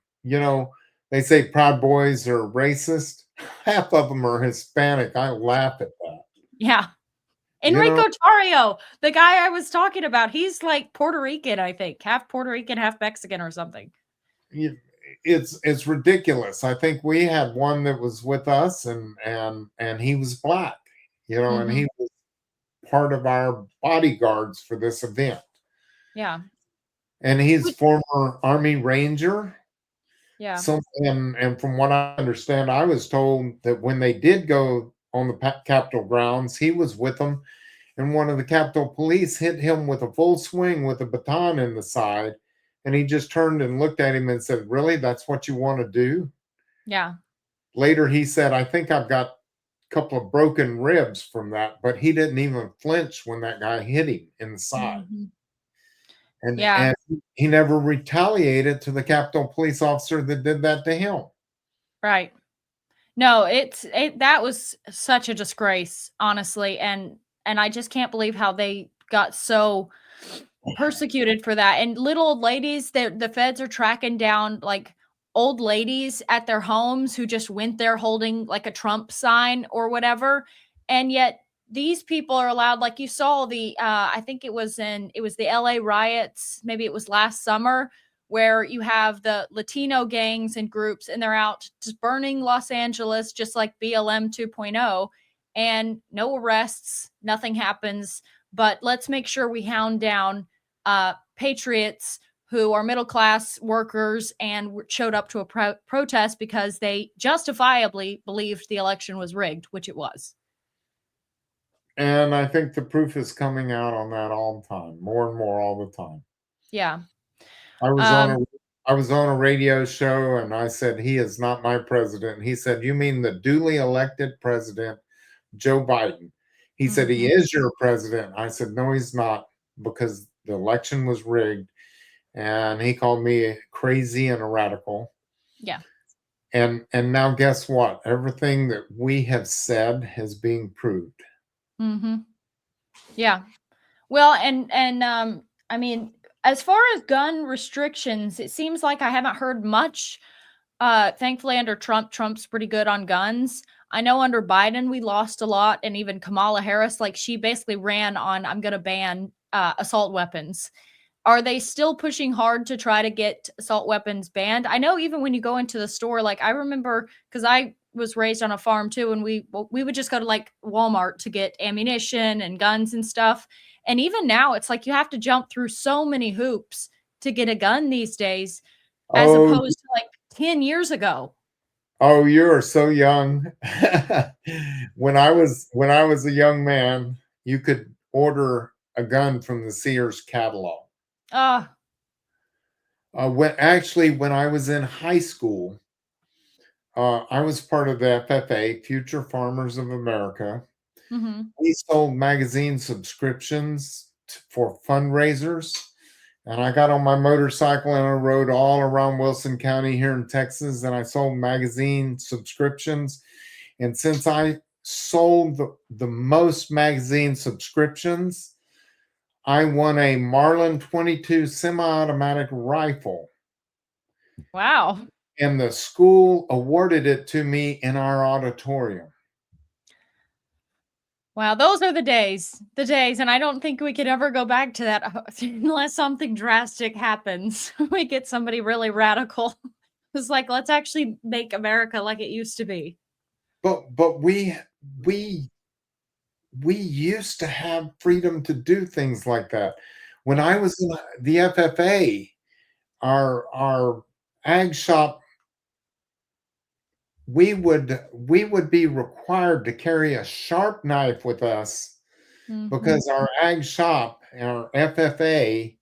they say Proud Boys are racist. Half of them are Hispanic. I laugh at that. Yeah. Enrico Tarrio, the guy I was talking about, he's like Puerto Rican, I think. Half Puerto Rican, half Mexican or something. It's ridiculous. I think we had one that was with us, and he was black, and he was part of our bodyguards for this event. Yeah. And he's former Army Ranger. Yeah. So, and from what I understand, I was told that when they did go on the Capitol grounds, he was with them, and one of the Capitol Police hit him with a full swing with a baton in the side, and he just turned and looked at him and said, "Really? That's what you want to do?" Yeah. Later, he said, "I think I've got a couple of broken ribs from that," but he didn't even flinch when that guy hit him in the side. Yeah. And he never retaliated to the Capitol police officer that did that to him. Right. No, that was such a disgrace, honestly, and I just can't believe how they got so persecuted for that. And little old ladies, the feds are tracking down like old ladies at their homes who just went there holding like a Trump sign or whatever. And yet these people are allowed, like you saw the I think it was the LA riots, maybe it was last summer, where you have the Latino gangs and groups and they're out just burning Los Angeles just like BLM 2.0, and no arrests, nothing happens. But let's make sure we hound down patriots who are middle class workers and showed up to a protest because they justifiably believed the election was rigged, which it was. And I think the proof is coming out on that all the time, more and more all the time. Yeah. I was on a radio show and I said, he is not my president. And he said, you mean the duly elected president, Joe Biden? He said, he is your president. I said, no, he's not, because the election was rigged. And he called me crazy and a radical. Yeah. And now guess what? Everything that we have said is being proved. Yeah. Well, and I mean, as far as gun restrictions, it seems like I haven't heard much. Thankfully, under Trump, Trump's pretty good on guns. I know under Biden, we lost a lot. And even Kamala Harris, like she basically ran on, I'm going to ban assault weapons. Are they still pushing hard to try to get assault weapons banned? I know even when you go into the store, like I remember, because I was raised on a farm too, and we would just go to like Walmart to get ammunition and guns and stuff. And even now, it's like you have to jump through so many hoops to get a gun these days, as opposed to like 10 years ago. Oh, you are so young. When I was a young man, you could order a gun from the Sears catalog. When I was in high school, I was part of the FFA, Future Farmers of America. We sold magazine subscriptions for fundraisers. And I got on my motorcycle and I rode all around Wilson County here in Texas, and I sold magazine subscriptions. And since I sold the most magazine subscriptions, I won a Marlin 22 semi-automatic rifle. Wow. And the school awarded it to me in our auditorium. Wow, those are the days. And I don't think we could ever go back to that unless something drastic happens. We get somebody really radical. It's like, let's actually make America like it used to be. But we used to have freedom to do things like that. When I was in the FFA, our ag shop, we would be required to carry a sharp knife with us because our ag shop, our FFA,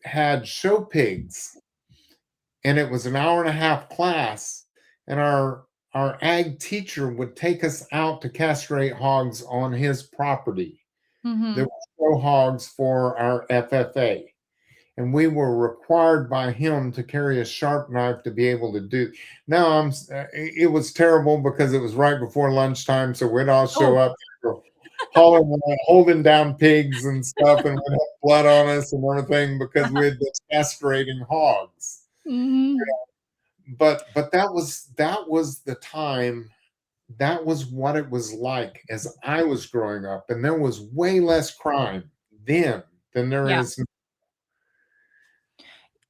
had show pigs, and it was an hour-and-a-half class, and our ag teacher would take us out to castrate hogs on his property. There were show hogs for our FFA. And we were required by him to carry a sharp knife to be able to do. Now it was terrible because it was right before lunchtime, so we'd all show up holding down pigs and stuff, and we'd have blood on us and everything because we'd been castrating hogs. But that was the time. That was what it was like as I was growing up, and there was way less crime then than there is now.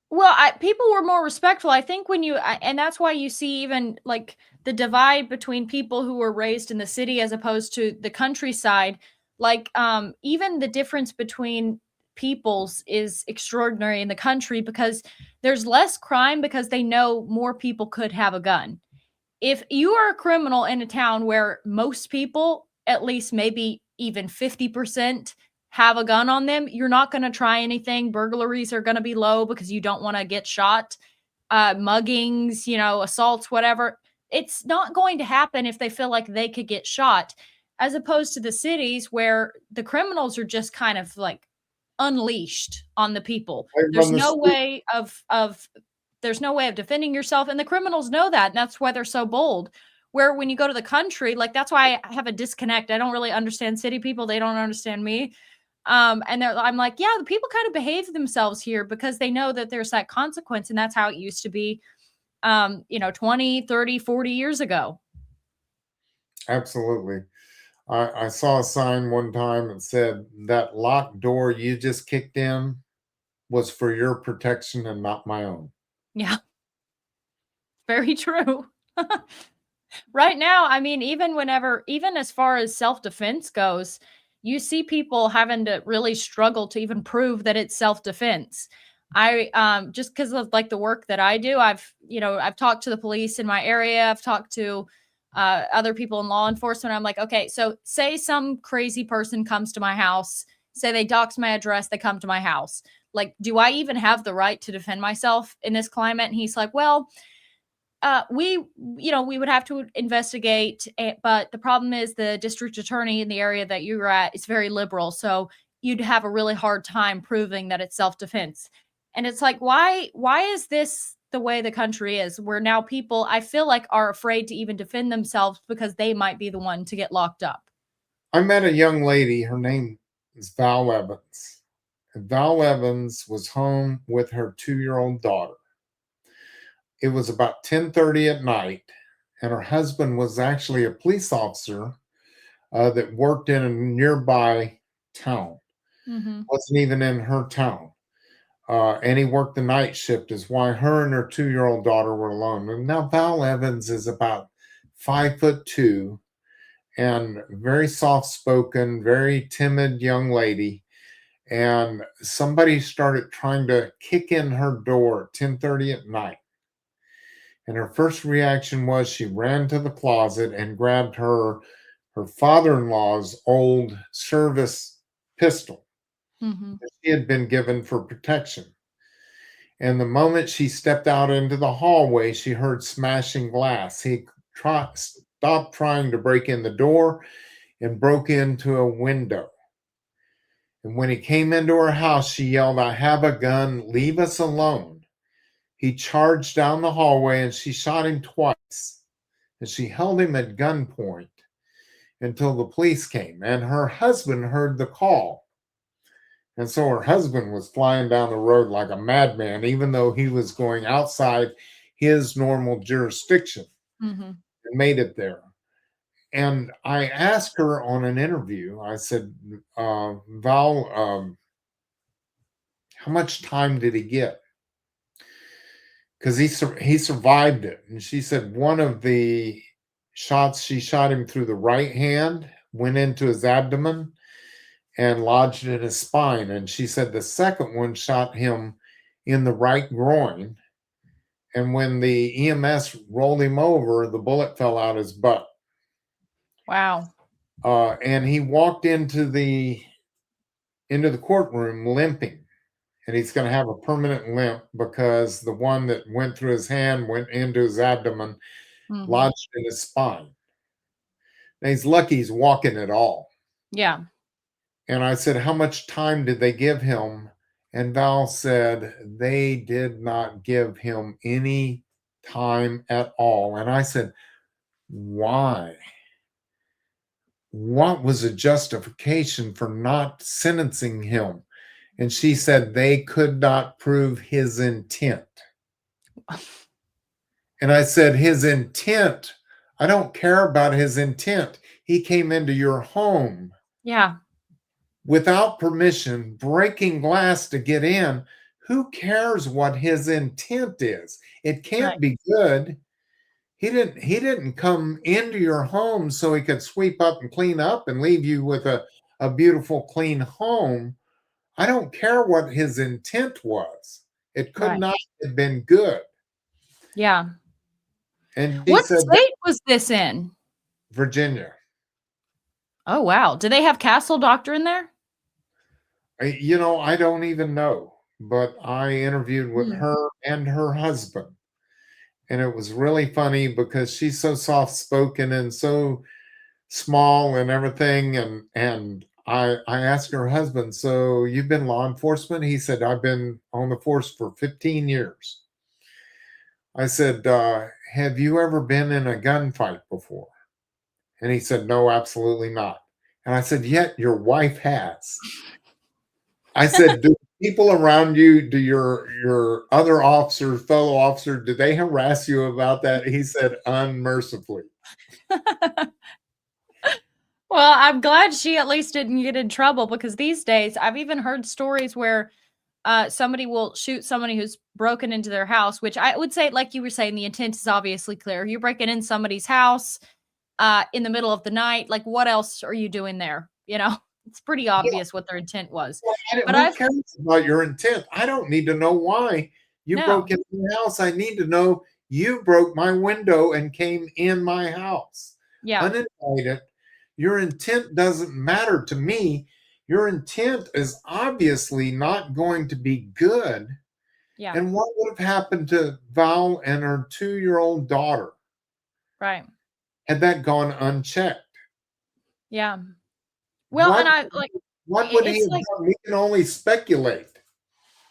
Well, people were more respectful. I think and that's why you see even like the divide between people who were raised in the city as opposed to the countryside. Like, even the difference between peoples is extraordinary in the country because there's less crime because they know more people could have a gun. If you are a criminal in a town where most people, at least maybe even 50%, have a gun on them, you're not going to try anything. Burglaries are going to be low because you don't want to get shot. Muggings, assaults, whatever. It's not going to happen if they feel like they could get shot, as opposed to the cities where the criminals are just kind of like unleashed on the people. They There's run the no street. way of there's no way of defending yourself, and the criminals know that, and that's why they're so bold. Where when you go to the country, like that's why I have a disconnect. I don't really understand city people. They don't understand me. And I'm like, yeah, the people kind of behave themselves here because they know that there's that consequence, and that's how it used to be, 20, 30, 40 years ago. Absolutely. I saw a sign one time that said that locked door you just kicked in was for your protection and not my own. Yeah, very true. Right now, I mean, even as far as self-defense goes, you see people having to really struggle to even prove that it's self-defense. I just because of like the work that I do, I've talked to the police in my area, I've talked to other people in law enforcement. I'm like, okay, so say some crazy person comes to my house, say they dox my address, they come to my house. Like, do I even have the right to defend myself in this climate? And he's like, well, we would have to investigate, but the problem is the district attorney in the area that you're at is very liberal, so you'd have a really hard time proving that it's self-defense. And it's like, why is this the way the country is, where now people, I feel like, are afraid to even defend themselves because they might be the one to get locked up? I met a young lady. Her name is Val Evans. And Val Evans was home with her 2-year-old daughter. It was about 10:30 at night, and her husband was actually a police officer that worked in a nearby town. Wasn't even in her town. And he worked the night shift, is why her and her 2-year-old daughter were alone. And now Val Evans is about 5'2" and very soft-spoken, very timid young lady. And somebody started trying to kick in her door at 10:30 at night. And her first reaction was she ran to the closet and grabbed her father-in-law's old service pistol that she had been given for protection. And the moment she stepped out into the hallway, she heard smashing glass. He stopped trying to break in the door and broke into a window. And when he came into her house, she yelled, "I have a gun, leave us alone." He charged down the hallway and she shot him twice. And she held him at gunpoint until the police came. And her husband heard the call. And so her husband was flying down the road like a madman, even though he was going outside his normal jurisdiction, and made it there. And I asked her on an interview, I said, Val, how much time did he get? Because he survived it. And she said one of the shots, she shot him through the right hand, went into his abdomen, and lodged in his spine. And she said the second one shot him in the right groin. And when the EMS rolled him over, the bullet fell out his butt. Wow. And he walked into the courtroom limping. And he's going to have a permanent limp because the one that went through his hand went into his abdomen, lodged in his spine. Now he's lucky he's walking at all. Yeah. And I said, how much time did they give him? And Val said, they did not give him any time at all. And I said, why? What was a justification for not sentencing him? And she said they could not prove his intent. And I said, his intent, I don't care about his intent. He came into your home. Yeah. Without permission, breaking glass to get in. Who cares what his intent is? It can't be good. He didn't come into your home so he could sweep up and clean up and leave you with a beautiful, clean home. I don't care what his intent was. It could not have been good. Yeah. And what state was this in? Virginia. Oh, wow. Do they have castle doctrine there? I don't even know. But I interviewed with her and her husband. And it was really funny because she's so soft-spoken and so small and everything. And I asked her husband, so you've been law enforcement? He said, I've been on the force for 15 years. I said, have you ever been in a gunfight before? And he said, no, absolutely not. And I said, yet your wife has. I said, do people around you, do your other officers, fellow officers, do they harass you about that? He said, unmercifully. Well, I'm glad she at least didn't get in trouble, because these days I've even heard stories where somebody will shoot somebody who's broken into their house, which I would say, like you were saying, the intent is obviously clear. You're breaking in somebody's house in the middle of the night. Like, what else are you doing there? You know, it's pretty obvious what their intent was. But Who I've cares about your intent? I don't need to know why you No. broke into the house. I need to know you broke my window and came in my house. Yeah. Uninvited. Your intent doesn't matter to me. Your intent is obviously not going to be good. Yeah. And what would have happened to Val and her 2-year-old daughter Right. had that gone unchecked? Yeah. Well, What, and I like what would he it's have like, done? We can only speculate.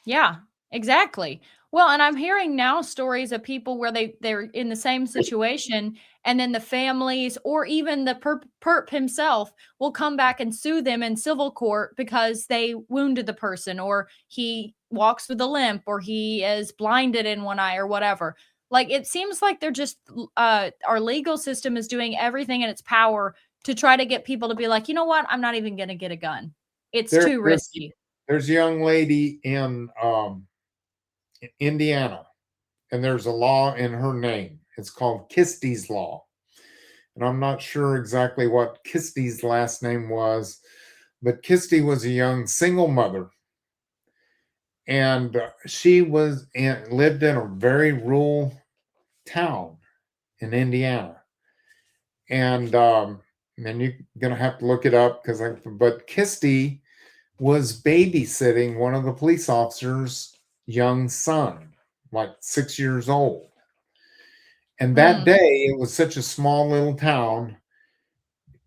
yeah, exactly. Well, and I'm hearing now stories of people where they're in the same situation, and then the families or even the perp himself will come back and sue them in civil court because they wounded the person, or he walks with a limp, or he is blinded in one eye, or whatever. Like, it seems like they're just our legal system is doing everything in its power to try to get people to be like, you know what, I'm not even going to get a gun. It's too risky. There's a young lady in Indiana, and there's a law in her name. It's called Kisty's Law. And I'm not sure exactly what Kisty's last name was, but Kisty was a young single mother. And she lived in a very rural town in Indiana. And you're going to have to look it up but Kisty was babysitting one of the police officers' young son, like 6 years old. And that day, it was such a small little town.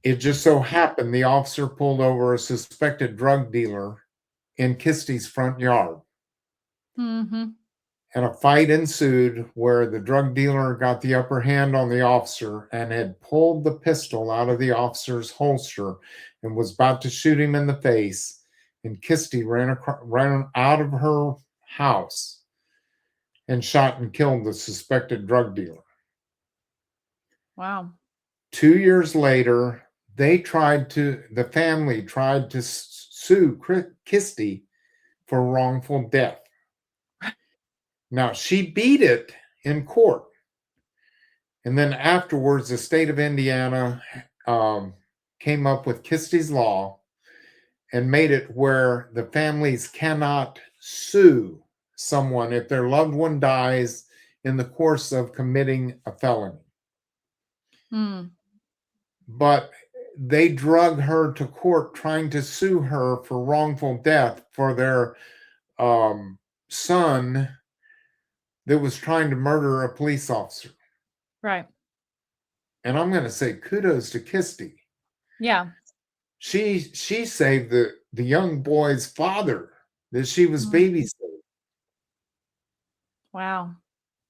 It just so happened the officer pulled over a suspected drug dealer in Kisty's front yard. Mm-hmm. And a fight ensued where the drug dealer got the upper hand on the officer and had pulled the pistol out of the officer's holster and was about to shoot him in the face. And Kisty ran out of her house and shot and killed the suspected drug dealer. Wow. 2 years later, the family tried to sue Kisty for wrongful death. Now, she beat it in court. And then afterwards, the state of Indiana came up with Kisty's Law and made it where the families cannot sue someone if their loved one dies in the course of committing a felony. But they drug her to court trying to sue her for wrongful death for their son that was trying to murder a police officer. Right. And I'm going to say kudos to Kisty. Yeah. She saved the young boy's father that she was babysitting. Wow.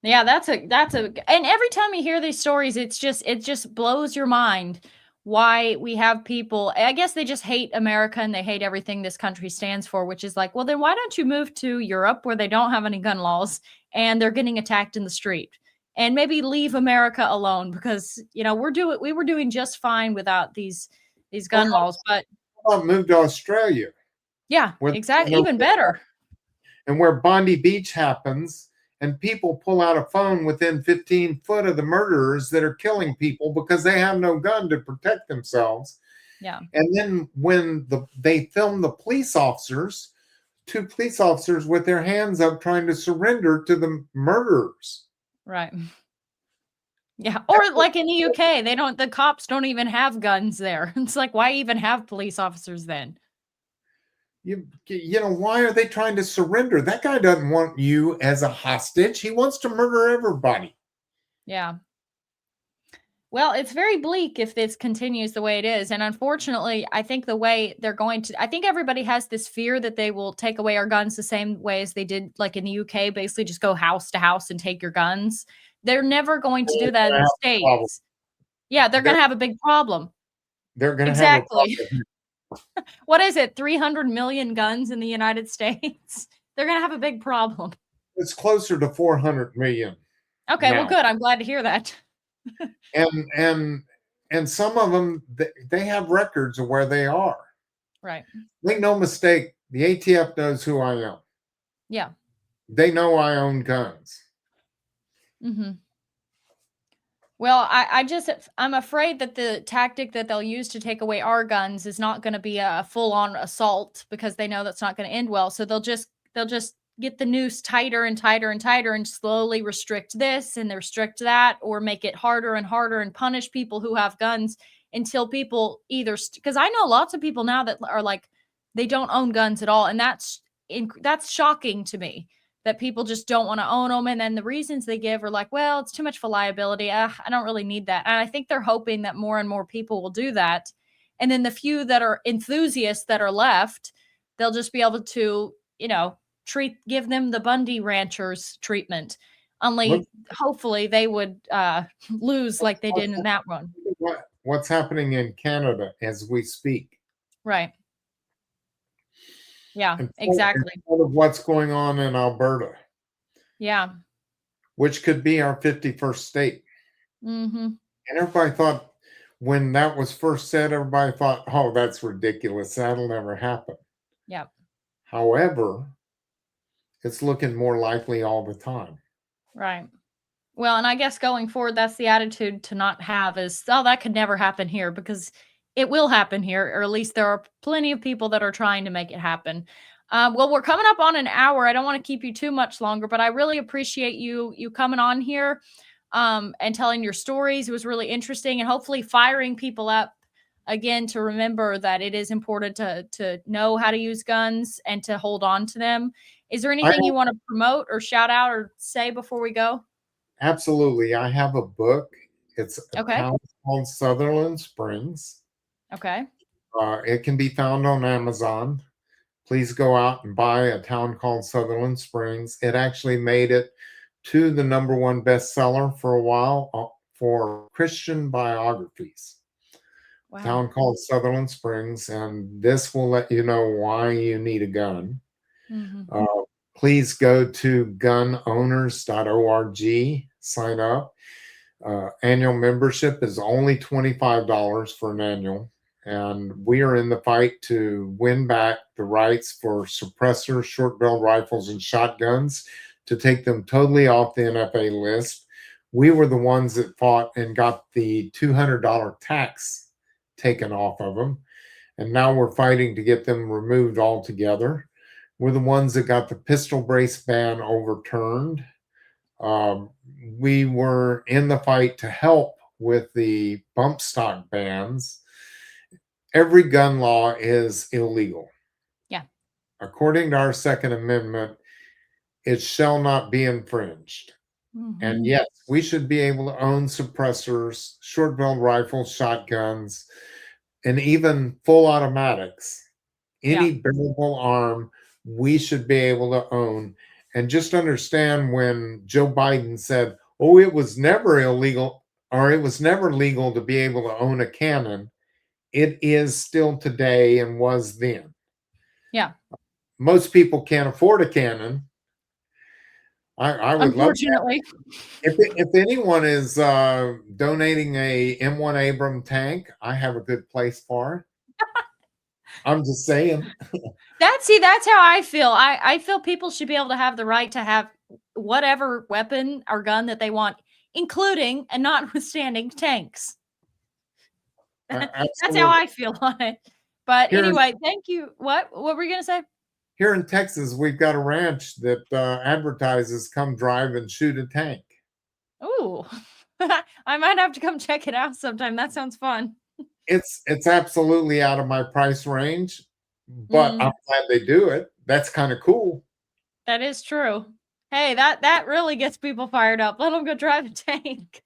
Yeah, that's a and every time you hear these stories, it just blows your mind why we have people. I guess they just hate America and they hate everything this country stands for, which is like, well, then why don't you move to Europe where they don't have any gun laws and they're getting attacked in the street? And maybe leave America alone, because we were doing just fine without these gun laws. But I'll move to Australia. Yeah, exactly. Even better. And where Bondi Beach happens, and people pull out a phone within 15 foot of the murderers that are killing people because they have no gun to protect themselves. Yeah. And then when they film the police officers, 2 police officers with their hands up trying to surrender to the murderers. Right. Yeah. Or like in the UK, the cops don't even have guns there. It's like, why even have police officers then? Why are they trying to surrender? That guy doesn't want you as a hostage. He wants to murder everybody. Yeah. Well, it's very bleak if this continues the way it is. And unfortunately, I think the way they're going to, I think everybody has this fear that they will take away our guns the same way as they did, like in the UK, basically just go house to house and take your guns. They're never going to do that in the Problem. States. Yeah, they're going to have a big problem. They're going to have a Exactly. problem. What is it? 300 million guns in the United States? They're going to have a big problem. It's closer to 400 million. Okay, now. well, good. I'm glad to hear that. and some of them, they have records of where they are. Right. Make no mistake, the ATF knows who I am. Yeah. They know I own guns. Mm-hmm. Well, I'm afraid that the tactic that they'll use to take away our guns is not going to be a full-on assault, because they know that's not going to end well. So they'll just get the noose tighter and tighter and tighter and slowly restrict this and restrict that, or make it harder and harder and punish people who have guns until people either, because I know lots of people now that are like, they don't own guns at all. And that's shocking to me, that people just don't want to own them. And then the reasons they give are like, well, it's too much for liability. I don't really need that. And I think they're hoping that more and more people will do that. And then the few that are enthusiasts that are left, they'll just be able to, give them the Bundy ranchers treatment. Only hopefully they would lose like they did in that one. What's happening in Canada as we speak? Right. Yeah, exactly. Of what's going on in Alberta. Yeah. Which could be our 51st state. Mm-hmm. And everybody thought, when that was first said, everybody thought, oh, that's ridiculous. That'll never happen. Yeah. However, it's looking more likely all the time. Right. Well, and I guess going forward, that's the attitude to not have is, oh, that could never happen here, because it will happen here, or at least there are plenty of people that are trying to make it happen. Well, we're coming up on an hour. I don't want to keep you too much longer, but I really appreciate you coming on here and telling your stories. It was really interesting, and hopefully firing people up again to remember that it is important to know how to use guns and to hold on to them. Is there anything you want to promote or shout out or say before we go? Absolutely. I have a book. It's a Okay. town called Sutherland Springs. Okay. It can be found on Amazon. Please go out and buy A Town Called Sutherland Springs. It actually made it to the #1 bestseller for a while for Christian biographies. Wow. Town Called Sutherland Springs, and this will let you know why you need a gun. Mm-hmm. Please go to gunowners.org, sign up. Annual membership is only $25 for an annual. And we are in the fight to win back the rights for suppressors, short-barreled rifles, and shotguns, to take them totally off the NFA list. We were the ones that fought and got the $200 tax taken off of them. And now we're fighting to get them removed altogether. We're the ones that got the pistol brace ban overturned. We were in the fight to help with the bump stock bans. Every gun law is illegal. Yeah. According to our Second Amendment, it shall not be infringed. Mm-hmm. And yes, we should be able to own suppressors, short-barreled rifles, shotguns, and even full automatics. Any bearable arm we should be able to own. And just understand, when Joe Biden said, oh, it was never illegal, or it was never legal to be able to own a cannon, it is still today and was then. Yeah. Most people can't afford a cannon. I would unfortunately love that. If anyone is donating a M1 Abram tank, I have a good place for it. I'm just saying. That's how I feel. I feel people should be able to have the right to have whatever weapon or gun that they want, including and notwithstanding tanks. That's how I feel on it. But anyway, thank you. What were you going to say? Here in Texas, we've got a ranch that advertises come drive and shoot a tank. Ooh, I might have to come check it out sometime. That sounds fun. It's absolutely out of my price range, but I'm glad they do it. That's kind of cool. That is true. Hey, that really gets people fired up. Let them go drive a tank.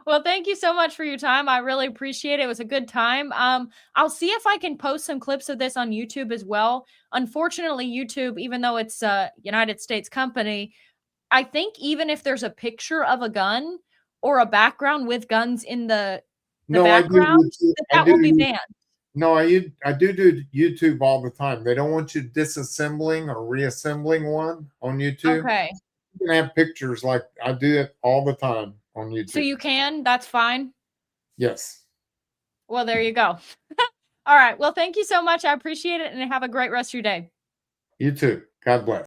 Well, thank you so much for your time. I really appreciate it. It was a good time. I'll see if I can post some clips of this on YouTube as well. Unfortunately, YouTube, even though it's a United States company, I think even if there's a picture of a gun or a background with guns in the No, I do background, YouTube. that will be banned. No, I do YouTube all the time. They don't want you disassembling or reassembling one on YouTube. Okay. You can have pictures like I do it all the time on YouTube. So you can, that's fine. Yes. Well, there you go. All right. Well, thank you so much. I appreciate it and have a great rest of your day. You too. God bless.